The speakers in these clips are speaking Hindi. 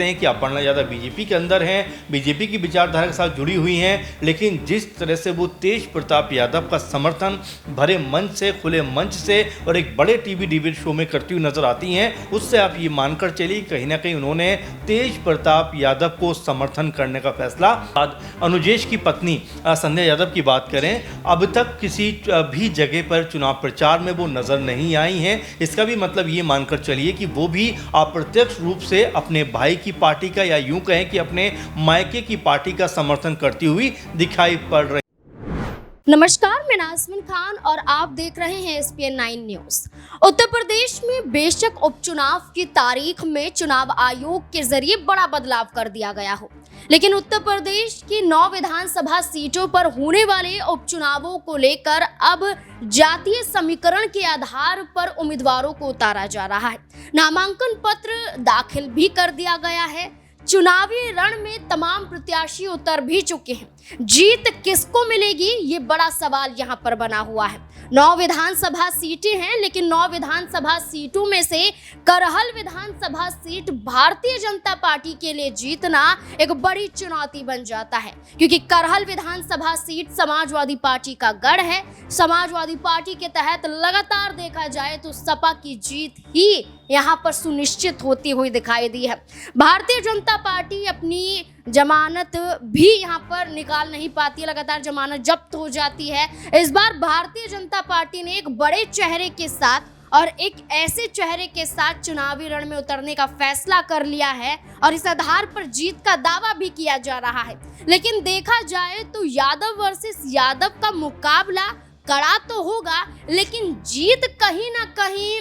सकते हैं कि अपर्णा यादव बीजेपी के अंदर हैं, बीजेपी की विचारधारा के साथ जुड़ी हुई हैं, लेकिन जिस तरह से वो तेज प्रताप यादव का समर्थन भरे मंच से, खुले मंच से और एक बड़े टीवी डिबेट शो में करती हुई नजर आती हैं, उससे आप ये मानकर चलिए कहीं ना कहीं उन्होंने तेज प्रताप यादव को समर्थन करने का फैसला। अनुजेश की पत्नी संध्या यादव की बात करें, अब तक किसी भी जगह पर चुनाव प्रचार में वो नजर नहीं आई हैं। इसका भी मतलब ये मानकर चलिए कि वो भी अप्रत्यक्ष रूप से अपने भाई की पार्टी का या यूं कहें कि अपने मायके की पार्टी का समर्थन करती हुई दिखाई पड़ रही। नमस्कार, मैं नाज़मीन खान और आप देख रहे हैं SPN 9 न्यूज। उत्तर प्रदेश में बेशक उपचुनाव की तारीख में चुनाव आयोग के जरिए बड़ा बदलाव कर दिया गया हो, लेकिन उत्तर प्रदेश की 9 विधानसभा सीटों पर होने वाले उपचुनावों को लेकर अब जातीय समीकरण के आधार पर उम्मीदवारों को उतारा जा रहा है। नामांकन पत्र दाखिल भी कर दिया गया है। चुनावी रण में तमाम प्रत्याशी उतर भी चुके हैं। जीत किसको मिलेगी, ये बड़ा सवाल यहाँ पर बना हुआ है। 9 विधानसभा सीटें हैं, लेकिन 9 विधानसभा सीटों में से करहल विधानसभा सीट भारतीय जनता पार्टी के लिए जीतना एक बड़ी चुनौती बन जाता है, क्योंकि करहल विधानसभा सीट समाजवादी पार्टी का गढ़ है। समाजवादी पार्टी के तहत लगातार देखा जाए तो सपा की जीत ही यहाँ पर सुनिश्चित होती हुई दिखाई दी है। भारतीय जनता पार्टी अपनी जमानत भी यहाँ पर निकाल नहीं पाती है, लगातार जमानत जब्त हो जाती है। इस बार भारतीय जनता पार्टी ने एक बड़े चेहरे के साथ और एक ऐसे चेहरे के साथ चुनावी रण में उतरने का फैसला कर लिया है और इस आधार पर जीत का दावा भी किया जा रहा है। लेकिन देखा जाए तो यादव वर्सेस यादव का मुकाबला कड़ा तो होगा, लेकिन जीत कहीं ना कहीं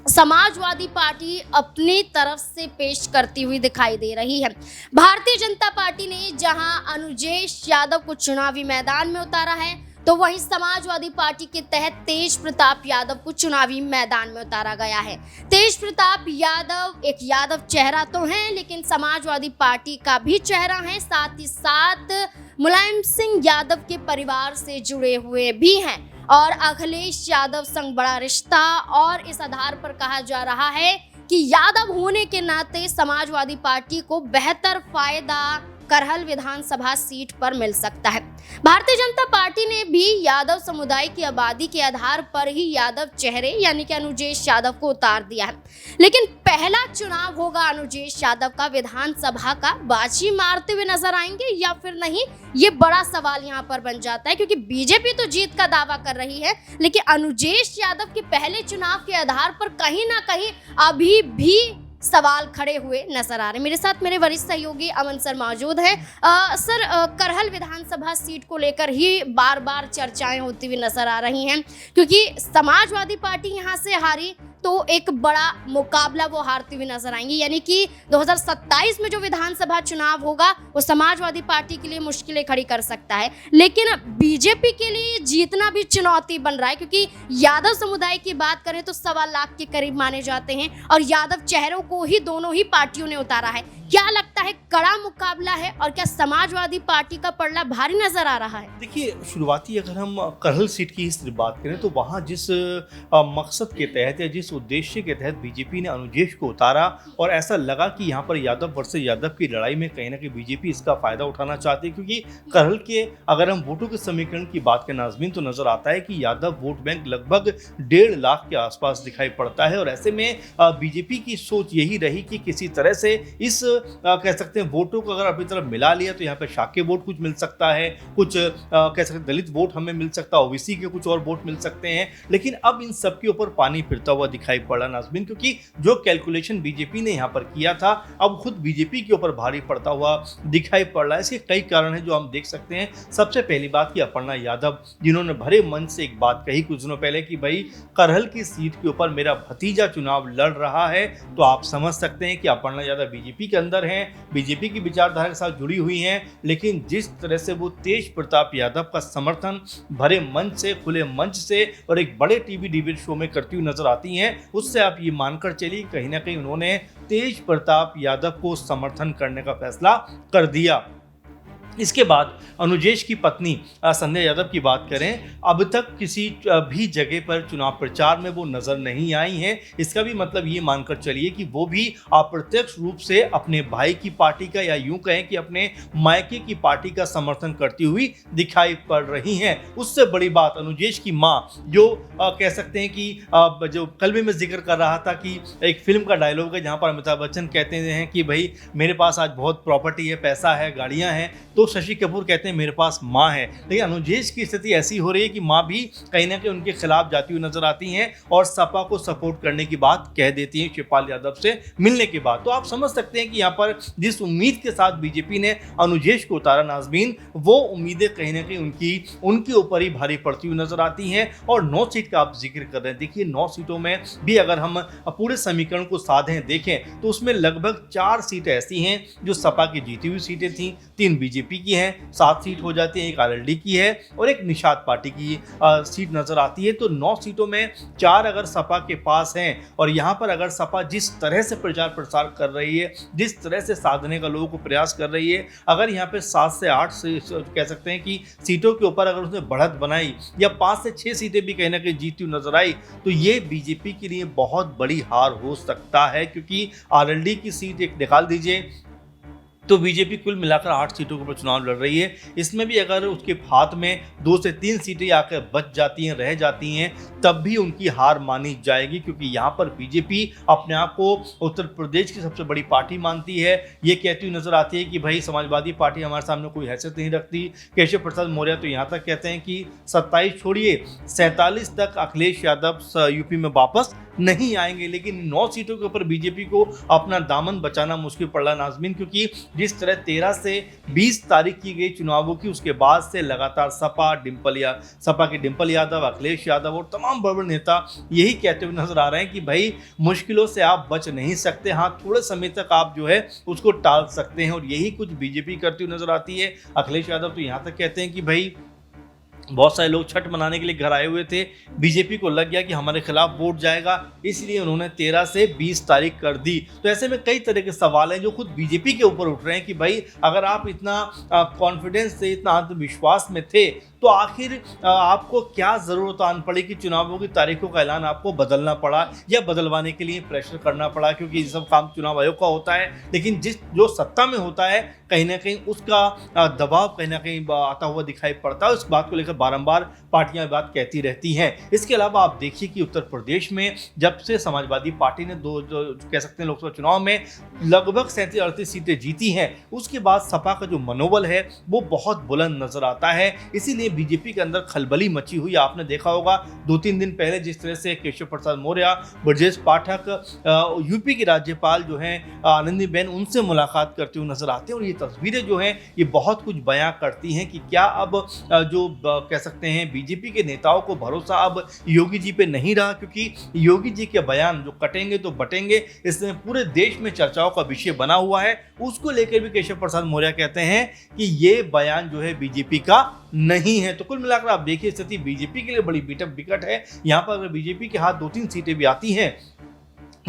समाजवादी पार्टी अपनी तरफ से पेश करती हुई दिखाई दे रही है। भारतीय जनता पार्टी ने जहां अनुजेश यादव को चुनावी मैदान में उतारा है, तो वहीं समाजवादी पार्टी के तहत तेज प्रताप यादव को चुनावी मैदान में उतारा गया है। तेज प्रताप यादव एक यादव चेहरा तो हैं, लेकिन समाजवादी पार्टी का भी चेहरा है, साथ ही साथ मुलायम सिंह यादव के परिवार से जुड़े हुए भी हैं और अखिलेश यादव संग बड़ा रिश्ता। और इस आधार पर कहा जा रहा है कि यादव होने के नाते समाजवादी पार्टी को बेहतर फायदा करहल विधानसभा सीट पर मिल सकता है। भारतीय जनता पार्टी ने भी यादव समुदाय की आबादी के आधार पर ही यादव चेहरे यानी कि अनुजेश यादव को उतार दिया है। लेकिन पहला चुनाव होगा अनुजेश यादव का विधानसभा का, बाजी मारते हुए नजर आएंगे या फिर नहीं, ये बड़ा सवाल यहाँ पर बन जाता है, क्योंकि बीजेपी तो जीत का दावा कर रही है, लेकिन अनुजेश यादव के पहले चुनाव के आधार पर कहीं ना कहीं अभी भी सवाल खड़े हुए नजर आ रहे हैं। मेरे साथ मेरे वरिष्ठ सहयोगी अमन सर मौजूद हैं। सर, करहल विधानसभा सीट को लेकर ही बार बार चर्चाएं होती हुई नजर आ रही हैं, क्योंकि समाजवादी पार्टी यहां से हारी तो एक बड़ा मुकाबला वो हारती हुई नजर आएंगी, यानी कि 2027 में जो विधानसभा चुनाव होगा वो समाजवादी पार्टी के लिए मुश्किलें खड़ी कर सकता है। लेकिन बीजेपी के लिए जीतना भी चुनौती बन रहा है, क्योंकि यादव समुदाय की बात करें तो 1.25 लाख के करीब माने जाते हैं और यादव चेहरों को ही दोनों ही पार्टियों ने उतारा है। क्या लगता है, कड़ा मुकाबला है और क्या समाजवादी पार्टी का पलड़ा भारी नजर आ रहा है? देखिए, शुरुआती अगर हम करहल सीट की सिर्फ बात करें तो वहाँ जिस मकसद के तहत या जिस उद्देश्य के तहत बीजेपी ने अनुजेश को उतारा और ऐसा लगा कि यहाँ पर यादव वर्सेस यादव की लड़ाई में कहीं ना कहीं बीजेपी इसका फायदा उठाना चाहती है, क्योंकि करहल के अगर हम वोटों के समीकरण की बात करें नाज़मीन, तो नजर आता है कि यादव वोट बैंक लगभग 1.5 लाख के आसपास दिखाई पड़ता है और ऐसे में बीजेपी की सोच यही रही कि किसी तरह से इस कह सकते हैं वोटों को अगर अपनी तरफ मिला लिया तो यहाँ पे शाक्य वोट कुछ मिल सकता है, कुछ कह सकते हैं दलित वोट हमें मिल सकता है, ओबीसी के कुछ और वोट मिल सकते हैं। लेकिन अब इन सब के ऊपर पानी फिरता हुआ दिखाई पड़ा नाज़मीन, क्योंकि जो कैलकुलेशन बीजेपी ने यहाँ पर किया था अब खुद बीजेपी के ऊपर भारी पड़ता हुआ दिखाई पड़ रहा है। इसके कई कारण हैं जो हम देख सकते हैं। सबसे पहली बात कि अपर्णा यादव, जिन्होंने भरे मन से एक बात कही कुछ दिनों पहले कि भाई करहल की सीट के ऊपर मेरा भतीजा चुनाव लड़ रहा है, तो आप समझ सकते हैं कि अपर्णा यादव बीजेपी के अंदर हैं, बीजेपी की विचारधारा के साथ जुड़ी हुई हैं, लेकिन जिस तरह से वो तेज प्रताप यादव का समर्थन भरे मंच से, खुले मंच से और एक बड़े टीवी डिबेट शो में करती हुई नजर आती हैं, उससे आप ये मानकर चलिए कहीं ना कहीं उन्होंने तेज प्रताप यादव को समर्थन करने का फैसला कर दिया। इसके बाद अनुजेश की पत्नी संध्या यादव की बात करें, अब तक किसी भी जगह पर चुनाव प्रचार में वो नजर नहीं आई हैं। इसका भी मतलब ये मानकर चलिए कि वो भी अप्रत्यक्ष रूप से अपने भाई की पार्टी का या यूं कहें कि अपने मायके की पार्टी का समर्थन करती हुई दिखाई पड़ रही हैं। उससे बड़ी बात अनुजेश की मां जो कह सकते हैं कि जो कल भी मैं जिक्र कर रहा था कि एक फिल्म का डायलॉग है जहां पर अमिताभ बच्चन कहते हैं कि भाई मेरे पास आज बहुत प्रॉपर्टी है, पैसा है, गाड़ियां हैं, तो शशि कपूर कहते हैं मेरे पास माँ है। लेकिन अनुजेश की स्थिति ऐसी हो रही है कि माँ भी कहीं ना कहीं उनके खिलाफ जाती हुई नजर आती हैं और सपा को सपोर्ट करने की बात कह देती हैं शिवपाल यादव से मिलने के बाद। तो आप समझ सकते हैं कि यहाँ पर जिस उम्मीद के साथ बीजेपी ने अनुजेश को उतारा नाजमीन, वो उम्मीदें कहीं ना कहीं उनके ऊपर ही भारी पड़ती हुई नजर आती हैं। और 9 सीट का आप जिक्र कर रहे हैं, देखिए 9 सीटों में भी अगर हम पूरे समीकरण को साधें देखें तो उसमें लगभग 4 सीटें ऐसी हैं जो सपा की जीती हुई सीटें थी, 3 बीजेपी की हैं, 7 सीट हो जाती है, एक आरएलडी की है और एक निषाद पार्टी की सीट नजर आती है। तो 9 सीटों में 4 अगर सपा के पास हैं और यहाँ पर अगर सपा जिस तरह से प्रचार प्रसार कर रही है, जिस तरह से साधने का लोगों को प्रयास कर रही है, अगर यहाँ पे 7 से 8 से कह सकते हैं कि सीटों के ऊपर अगर उसने बढ़त बनाई या 5 से 6 सीटें भी कहीं ना कहीं जीती हुई नजर आई तो ये बीजेपी के लिए बहुत बड़ी हार हो सकता है। क्योंकि आरएलडी की सीट एक निकाल दीजिए तो बीजेपी कुल मिलाकर 8 सीटों के ऊपर चुनाव लड़ रही है। इसमें भी अगर उसके हाथ में 2 से 3 सीटें आकर बच जाती हैं, रह जाती हैं, तब भी उनकी हार मानी जाएगी। क्योंकि यहाँ पर बीजेपी अपने आप को उत्तर प्रदेश की सबसे बड़ी पार्टी मानती है। ये कहती हुई नजर आती है कि भाई समाजवादी पार्टी हमारे सामने कोई हैसियत नहीं रखती। केशव प्रसाद मौर्य तो यहाँ तक कहते हैं कि 27 छोड़िए 47 तक अखिलेश यादव यूपी में वापस नहीं आएंगे। लेकिन 9 सीटों के ऊपर बीजेपी को अपना दामन बचाना मुश्किल पड़ रहा नाजमीन, क्योंकि जिस तरह 13 से 20 तारीख की गई चुनावों की, उसके बाद से लगातार सपा के डिंपल यादव, अखिलेश यादव और तमाम बड़े नेता यही कहते हुए नजर आ रहे हैं कि भाई मुश्किलों से आप बच नहीं सकते, हाँ थोड़े समय तक आप जो है उसको टाल सकते हैं। और यही कुछ बीजेपी करती हुई नजर आती है। अखिलेश यादव तो यहाँ तक कहते हैं कि भाई बहुत सारे लोग छठ मनाने के लिए घर आए हुए थे, बीजेपी को लग गया कि हमारे खिलाफ वोट जाएगा, इसलिए उन्होंने 13 से 20 तारीख कर दी। तो ऐसे में कई तरह के सवाल हैं जो खुद बीजेपी के ऊपर उठ रहे हैं कि भाई अगर आप इतना कॉन्फिडेंस से, इतना आत्मविश्वास में थे तो आखिर आपको क्या ज़रूरत आन पड़ी कि चुनावों की तारीखों का ऐलान आपको बदलना पड़ा या बदलवाने के लिए प्रेशर करना पड़ा। क्योंकि ये सब काम चुनाव आयोग का होता है, लेकिन जो सत्ता में होता है कहीं ना कहीं उसका दबाव कहीं ना कहीं आता हुआ दिखाई पड़ता है। उस बात को लेकर बारंबार पार्टियां बात कहती रहती हैं। इसके अलावा आप देखिए कि उत्तर प्रदेश में जब से समाजवादी पार्टी ने कह सकते हैं लोकसभा चुनाव में लगभग 37-38 सीटें जीती हैं, उसके बाद सपा का जो मनोबल है वो बहुत बुलंद नजर आता है। इसीलिए बीजेपी के अंदर खलबली मची हुई आपने देखा होगा 2-3 दिन पहले जिस तरह से केशव प्रसाद मौर्य, ब्रजेश पाठक, यूपी की राज्यपाल जो हैं आनंदीबेन, उनसे मुलाकात करते हुए नजर आते हैं। और ये तस्वीरें जो हैं ये बहुत कुछ बयां करती हैं कि क्या अब जो कह सकते हैं बीजेपी के नेताओं को भरोसा अब योगी जी पे नहीं रहा। क्योंकि योगी जी के बयान जो कटेंगे तो बटेंगे, इसमें पूरे देश में चर्चाओं का विषय बना हुआ है। उसको लेकर भी केशव प्रसाद मौर्य कहते हैं कि ये बयान जो है बीजेपी का नहीं है। तो कुल मिलाकर आप देखिए स्थिति बीजेपी के लिए बड़ी बिकट है। यहाँ पर अगर बीजेपी के हाथ 2-3 सीटें भी आती हैं,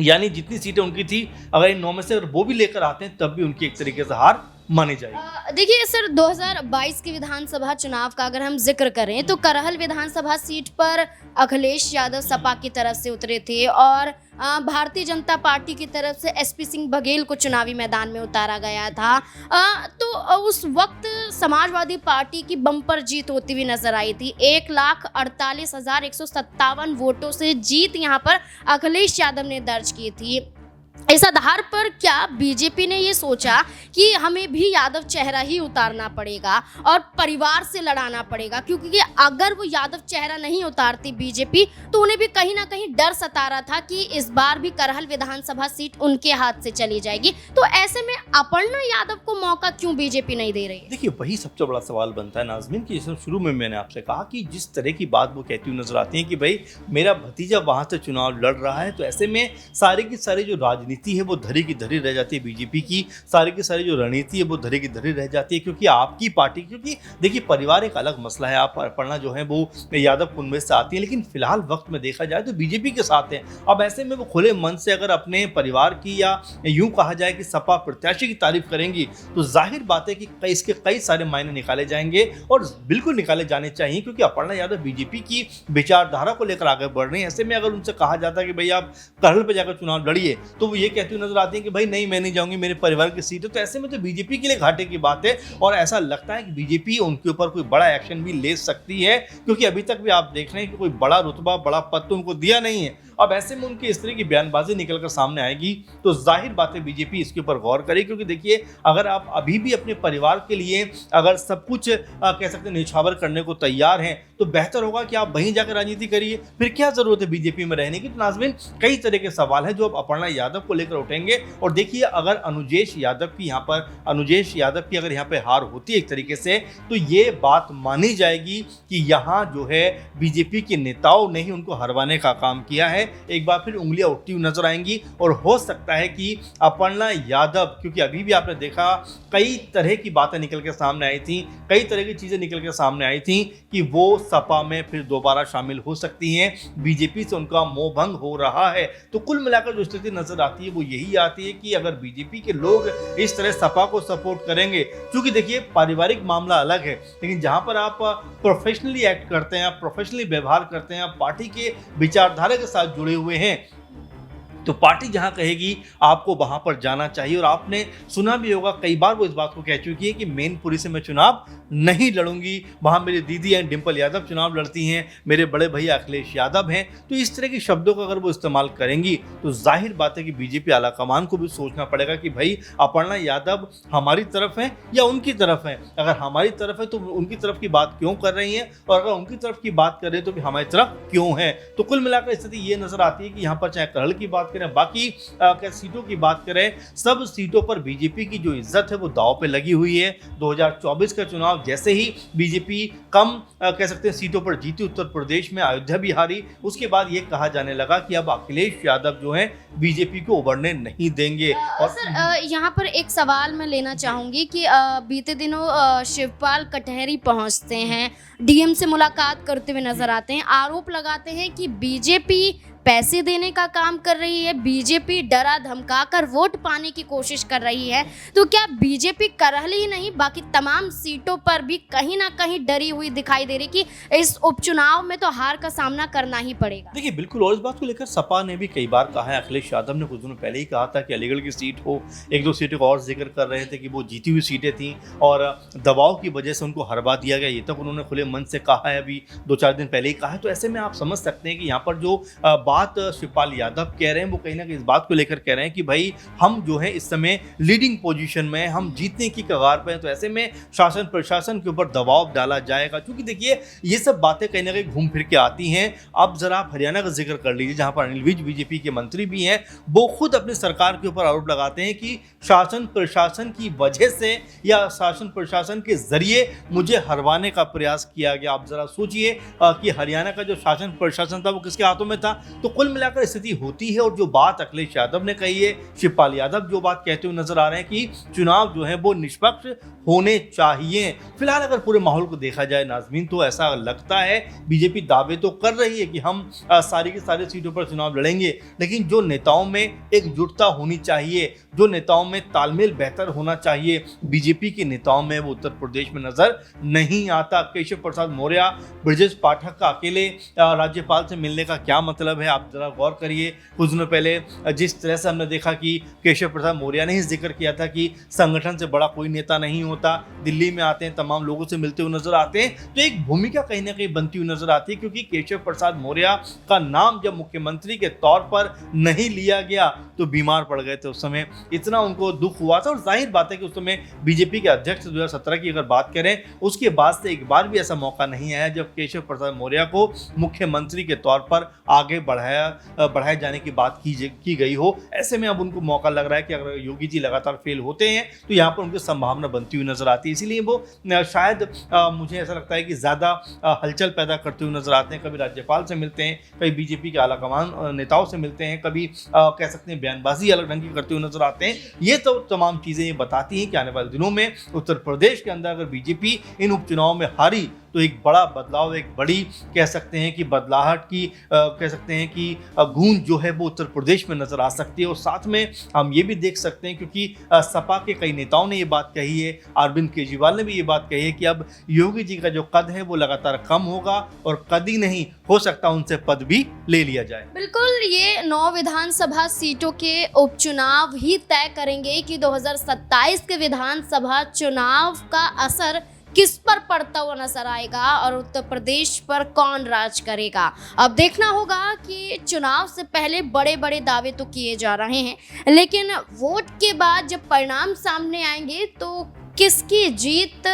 यानी जितनी सीटें उनकी थी अगर इन 9 में से अगर वो भी लेकर आते हैं तब भी उनकी एक तरीके से हार मानी जाएगी। देखिए सर, 2022 के विधानसभा चुनाव का अगर हम जिक्र करें तो करहल विधानसभा सीट पर अखिलेश यादव सपा की तरफ से उतरे थे और भारतीय जनता पार्टी की तरफ से एसपी सिंह बघेल को चुनावी मैदान में उतारा गया था। तो उस वक्त समाजवादी पार्टी की बम्पर जीत होती हुई नजर आई थी। 1,48,157 वोटों से जीत यहाँ पर अखिलेश यादव ने दर्ज की थी। इस आधार पर क्या बीजेपी ने ये सोचा कि हमें भी यादव चेहरा ही उतारना पड़ेगा और परिवार से लड़ाना पड़ेगा, क्योंकि अगर वो यादव चेहरा नहीं उतारती बीजेपी तो उन्हें भी कहीं ना कहीं डर सता रहा था कि इस बार भी करहल विधानसभा सीट उनके हाथ से चली जाएगी। तो ऐसे में अपर्णा यादव को मौका क्यों बीजेपी नहीं दे रही है? देखिए वही सबसे बड़ा सवाल बनता है नाजमीन कि जैसे शुरू में मैंने आपसे कहा कि जिस तरह की बात वो कहती हुई नजर आती है कि भाई मेरा भतीजा वहां से चुनाव लड़ रहा है, तो ऐसे में सारी की सारी जो राजनीति राजनीति है वो धरी की धरी रह जाती है बीजेपी की, सारी जो रणनीति है वो धरी की धरी रह जाती है, क्योंकि आपकी पार्टी, क्योंकि देखिए परिवार एक अलग मसला है, आप पढ़ना जो है वो यादव कुनबे से आती है, लेकिन फिलहाल वक्त में देखा जाए तो बीजेपी के साथ है। अब ऐसे में वो खुले मन से अगर अपने परिवार की या यूं कहा जाए कि सपा प्रत्याशी की तारीफ करेंगी तो जाहिर बात है कि इसके कई सारे मायने निकाले जाएंगे और बिल्कुल निकाले जाने चाहिए, क्योंकि अपर्णा यादव बीजेपी की विचारधारा को लेकर आगे बढ़ रही हैं। ऐसे में अगर उनसे कहा जाता है कि भाई आप करहल पे जाकर चुनाव लड़िए तो वो ये कहती हुई नजर आती है कि भाई नहीं, मैं नहीं जाऊंगी, मेरे परिवार की सीट है। तो ऐसे में तो बीजेपी के लिए घाटे की बात है और ऐसा लगता है कि बीजेपी उनके ऊपर कोई बड़ा एक्शन भी ले सकती है, क्योंकि अभी तक भी आप देख रहे हैं कि कोई बड़ा रुतबा, बड़ा पद तो उनको दिया नहीं है। अब ऐसे में उनकी इस तरह की बयानबाजी निकलकर सामने आएगी तो जाहिर बात है बीजेपी इसके ऊपर गौर करे, क्योंकि देखिए अगर आप अभी भी अपने परिवार के लिए अगर सब कुछ कह सकते हैं न्यौछावर करने को तैयार हैं तो बेहतर होगा कि आप वहीं जाकर राजनीति करिए, फिर क्या जरूरत है बीजेपी में रहने की। तो नाज़रीन, कई तरह के सवाल हैं जो अब अपर्णा यादव को लेकर उठेंगे और देखिए अगर अनुजेश यादव की अगर यहाँ पे हार होती है एक तरीके से तो ये बात मानी जाएगी कि यहाँ जो है बीजेपी के नेताओं ने ही उनको हरवाने का काम किया है। एक बार फिर उंगलियां उठती हुई नजर आएंगी और हो सकता है कि अपर्णा यादव, क्योंकि अभी भी आपने देखा कई तरह की बातें निकल के सामने आई थी, कई तरह की चीजें निकल के सामने आई थी कि वो सपा में फिर दोबारा शामिल हो सकती हैं, बीजेपी से उनका मोह भंग हो रहा है। तो कुल मिलाकर जो स्थिति नजर आती है वो यही आती है कि अगर बीजेपी के लोग इस तरह सपा को सपोर्ट करेंगे, क्योंकि देखिए पारिवारिक मामला अलग है, लेकिन जहां पर आप प्रोफेशनली एक्ट करते हैं, आप प्रोफेशनली व्यवहार करते हैं, आप पार्टी के विचारधारा के साथ जुड़े हुए हैं, तो पार्टी जहां कहेगी आपको वहां पर जाना चाहिए। और आपने सुना भी होगा कई बार वो इस बात को कह चुकी है कि मैनपुरी से मैं चुनाव नहीं लड़ूंगी, वहां मेरी दीदी हैं डिंपल यादव चुनाव लड़ती हैं, मेरे बड़े भैया अखिलेश यादव हैं। तो इस तरह के शब्दों का अगर वो इस्तेमाल करेंगी तो जाहिर बात है कि बीजेपी आलाकमान को भी सोचना पड़ेगा कि भाई अपर्णा यादव हमारी तरफ है या उनकी तरफ है। अगर हमारी तरफ है तो उनकी तरफ की बात क्यों कर रही हैं, और अगर उनकी तरफ की बात कर रहे हैं तो भी हमारी तरफ क्यों है। तो कुल मिलाकर स्थिति ये नजर आती है कि यहाँ पर चाहे करहल की बात करें, बाकी क्या सीटों की बात करें, सब सीटों पर बीजेपी की जो इज्जत है वो दांव पे लगी हुई है। 2024 का चुनाव जैसे ही बीजेपी कम कह सकते हैं सीटों पर जीती, उत्तर प्रदेश में अयोध्या भी हारी, उसके बाद ये कहा जाने लगा कि अब अखिलेश यादव जो है बीजेपी को उभरने नहीं देंगे। और सर यहाँ पर एक सवाल मैं लेना चाहूँगी कि बीते दिनों शिवपाल कटहरी पहुँचते हैं, डीएम से मुलाकात करते हुए नजर आते हैं, आरोप लगाते हैं कि बीजेपी पैसे देने का काम कर रही है, बीजेपी डरा धमका कर वोट पाने की कोशिश कर रही है। तो क्या बीजेपी करहल ही नहीं बाकी तमाम सीटों पर भी कहीं ना कहीं डरी हुई दिखाई दे रही कि इस उपचुनाव में तो हार का सामना करना ही पड़ेगा? देखिए बिल्कुल, और इस बात को लेकर सपा ने भी कई बार कहा है, अखिलेश यादव ने कुछ दिनों पहले ही कहा था कि अलीगढ़ की सीट हो, एक दो सीटों का और जिक्र कर रहे थे कि वो जीती हुई सीटें थी और दबाव की वजह से उनको हरवा दिया गया, ये तक उन्होंने खुले मन से कहा है, अभी 2-4 दिन पहले ही कहा है। तो ऐसे में आप समझ सकते हैं कि यहाँ पर जो बात शिवपाल यादव कह रहे हैं वो कहीं ना कहीं इस बात को लेकर कह रहे हैं कि भाई हम जो है इस समय लीडिंग पोजीशन में, हम जीतने की कगार पर हैं, तो ऐसे में शासन प्रशासन के ऊपर दबाव डाला जाएगा। क्योंकि देखिए ये सब बातें कहीं ना कहीं घूम फिर के आती हैं। अब जरा आप हरियाणा का जिक्र कर लीजिए, जहां पर अनिल विज बीजेपी के मंत्री भी हैं, वो खुद अपनी सरकार के ऊपर आरोप लगाते हैं कि शासन प्रशासन की वजह से या शासन प्रशासन के जरिए मुझे हरवाने का प्रयास किया गया। आप जरा सोचिए कि हरियाणा का जो शासन प्रशासन था वो किसके हाथों में था। तो कुल मिलाकर स्थिति होती है। और जो बात अखिलेश यादव ने कही है, शिवपाल यादव जो बात कहते हुए नजर आ रहे हैं कि चुनाव जो है वो निष्पक्ष होने चाहिए। फिलहाल अगर पूरे माहौल को देखा जाए नाज़मीन तो ऐसा लगता है बीजेपी दावे तो कर रही है कि हम सारी की सारी सीटों पर चुनाव लड़ेंगे, लेकिन जो नेताओं में एकजुटता होनी चाहिए, जो नेताओं में तालमेल बेहतर होना चाहिए, बीजेपी के नेताओं में वो उत्तर प्रदेश में नजर नहीं आता। केशव प्रसाद मौर्य, ब्रजेश पाठक का अकेले राज्यपाल से मिलने का क्या मतलब है, आप जरा गौर करिए। कुछ दिनों पहले जिस तरह से हमने देखा कि केशव प्रसाद मौर्य ने ही जिक्र किया था कि संगठन से बड़ा कोई नेता नहीं होता, दिल्ली में आते हैं, तमाम लोगों से मिलते हुए नजर आते हैं, तो एक भूमिका कहीं ना कहीं बनती हुई नजर आती है। क्योंकि केशव प्रसाद मौर्य का नाम जब मुख्यमंत्री के तौर पर नहीं लिया गया तो बीमार पड़ गए थे, उस समय इतना उनको दुख हुआ था। और जाहिर बात है कि उस समय बीजेपी के अध्यक्ष 2017 की अगर बात करें, उसके बाद से एक बार भी ऐसा मौका नहीं आया जब केशव प्रसाद मौर्य को मुख्यमंत्री के तौर पर आगे बढ़ाया बढ़ाए जाने की बात की गई हो। ऐसे में अब उनको मौका लग रहा है कि अगर योगी जी लगातार फेल होते हैं तो यहाँ पर उनकी संभावना बनती हुई नजर आती है। इसीलिए वो शायद मुझे ऐसा लगता है कि ज़्यादा हलचल पैदा करते हुए नजर आते हैं। कभी राज्यपाल से मिलते हैं, कभी बीजेपी के आलाकमान नेताओं से मिलते हैं, कभी कह सकते हैं बयानबाजी अलग ढंग की करते हुए नजर आते हैं। ये तो तमाम चीज़ें ये बताती हैं कि आने वाले दिनों में उत्तर प्रदेश के अंदर अगर बीजेपी इन उपचुनाव में हारी तो एक बड़ा बदलाव, एक बड़ी कह सकते हैं कि बदलाहट की कह सकते हैं कि गूंज जो है वो उत्तर प्रदेश में नज़र आ सकती है। और साथ में हम ये भी देख सकते हैं क्योंकि सपा के कई नेताओं ने ये बात कही है, अरविंद केजरीवाल ने भी ये बात कही है कि अब योगी जी का जो कद है वो लगातार कम होगा और कद ही नहीं हो सकता उनसे पद भी ले लिया जाए। बिल्कुल, ये 9 विधानसभा सीटों के उपचुनाव ही तय करेंगे कि 2027 के विधानसभा चुनाव का असर किस पर पड़ता हुआ नजर आएगा और उत्तर प्रदेश पर कौन राज करेगा। अब देखना होगा कि चुनाव से पहले बड़े बड़े दावे तो किए जा रहे हैं, लेकिन वोट के बाद जब परिणाम सामने आएंगे तो किसकी जीत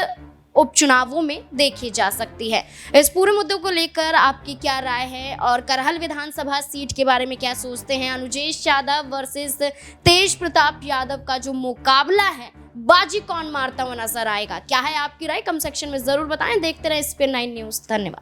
उपचुनावों में देखी जा सकती है। इस पूरे मुद्दे को लेकर आपकी क्या राय है और करहल विधानसभा सीट के बारे में क्या सोचते हैं? अनुजेश यादव वर्सेस तेज प्रताप यादव का जो मुकाबला है, बाजी कौन मारता हुआ नजर आएगा? क्या है आपकी राय? कमेंट सेक्शन में जरूर बताएं। देखते रहे SPN9 न्यूज़। धन्यवाद।